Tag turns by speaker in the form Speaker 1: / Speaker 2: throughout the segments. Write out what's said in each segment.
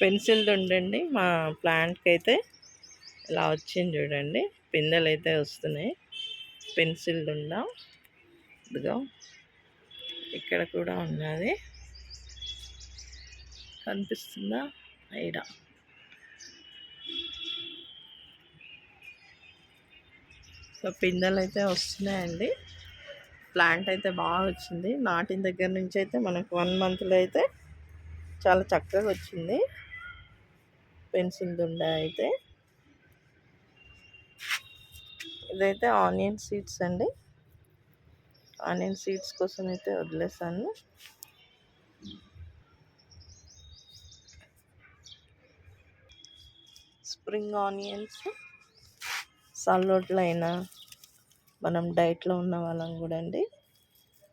Speaker 1: Pencil ఉండండి మా ప్లాంట్కి అయితే ఇలా వచ్చింది చూడండి. పిందెలు అయితే వస్తున్నాయి. పెన్సిల్ ఉందా ఇదిగో ఇక్కడ కూడా ఉన్నది, కనిపిస్తుందా ఐడ. సో పిందెలు అయితే వస్తున్నాయండి. ప్లాంట్ అయితే బాగా వచ్చింది. నాటిన దగ్గర నుంచి అయితే మనకు 1 మంత్లో అయితే చాలా చక్కగా వచ్చింది పెన్సిల్ దుండ అయితే. ఇదైతే ఆనియన్ సీడ్స్ అండి. ఆనియన్ సీడ్స్ కోసం అయితే వదిలేసాను. స్ప్రింగ్ ఆనియన్స్ సల్లోట్లో అయినా మనం డైట్లో ఉన్న వాళ్ళం కూడా అండి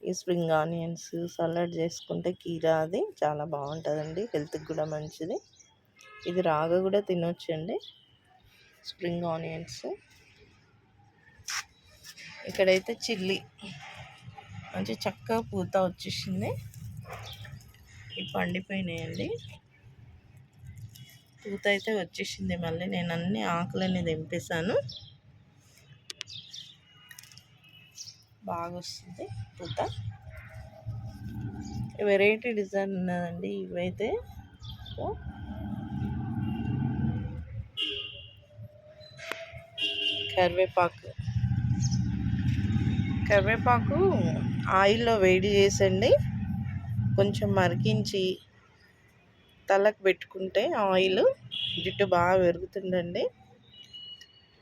Speaker 1: ఈ స్ప్రింగ్ ఆనియన్స్ సలాడ్ చేసుకుంటే కీరా అది చాలా బాగుంటుందండి, హెల్త్కి కూడా మంచిది. ఇది రాగా కూడా తినొచ్చండి స్ప్రింగ్ ఆనియన్స్. ఇక్కడైతే చిల్లీ మంచి చక్కగా పూత వచ్చేసింది. ఇవి పండిపోయినాయండి, పూత అయితే వచ్చేసింది. మళ్ళీ నేను అన్ని ఆకులన్నీ దింపేశాను, బాగా వస్తుంది పూత. వెరైటీ డిజైన్ ఉన్నదండి ఇవైతే. కరివేపాకు ఆయిల్లో వేడి చేసండి, కొంచెం మరిగించి తలకు పెట్టుకుంటే ఆయిల్ జుట్టు బాగా పెరుగుతుందండి.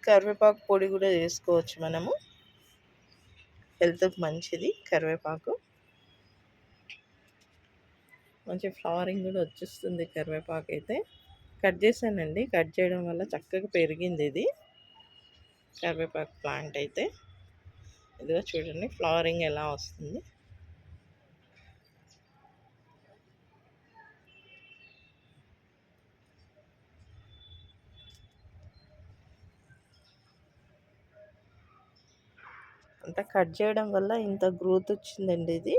Speaker 1: కరివేపాకు పొడి కూడా చేసుకోవచ్చు మనము, హెల్త్కి మంచిది కరివేపాకు. మంచి ఫ్లవరింగ్ కూడా వచ్చేస్తుంది కరివేపాకు అయితే. కట్ చేశానండి, కట్ చేయడం వల్ల చక్కగా పెరిగింది ఇది కరివేపాకు ప్లాంట్ అయితే. ఇదిగో చూడండి ఫ్లవరింగ్ ఎలా వస్తుంది. అంతా కట్ చేయడం వల్ల ఇంత గ్రోత్ వచ్చిందండి ఇది.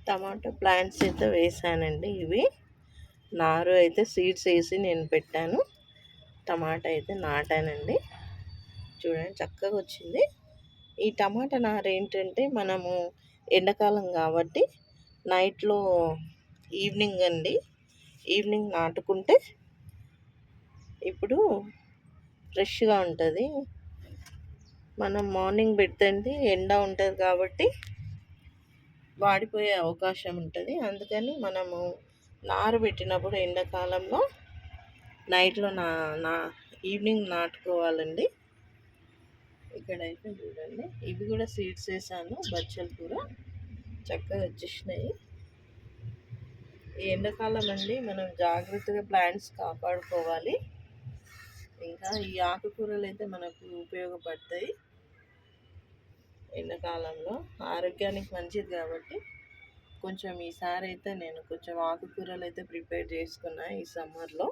Speaker 1: టమాటో ప్లాంట్స్ అయితే వేసానండి. ఇవి నారు అయితే సీడ్స్ వేసి నేను పెట్టాను. టమాటా అయితే నాటానండి, చూడండి చక్కగా వచ్చింది. ఈ టమాటా నారు ఏంటంటే మనము ఎండాకాలం కాబట్టి నైట్లో ఈవినింగ్ నాటుకుంటే ఇప్పుడు ఫ్రెష్గా ఉంటుంది. మనం మార్నింగ్ పెడితే ఎండ ఉంటుంది కాబట్టి వాడిపోయే అవకాశం ఉంటుంది. అందుకని మనము నారు పెట్టినప్పుడు ఎండాకాలంలో నైట్లో ఈవినింగ్ నాటుకోవాలండి. ఇక్కడైతే చూడండి ఇవి కూడా సీడ్స్ వేసాను, బచ్చల కూర చక్కగా వచ్చేసినాయి. ఈ ఎండాకాలం అండి మనం జాగ్రత్తగా ప్లాంట్స్ కాపాడుకోవాలి. ఇంకా ఈ ఆకుకూరలు అయితే మనకు ఉపయోగపడతాయి ఎండాకాలంలో, ఆరోగ్యానికి మంచిది కాబట్టి. కొంచెం ఈసారి అయితే నేను కొంచెం ఆకుకూరలు అయితే ప్రిపేర్ చేసుకున్నా ఈ సమ్మర్లో.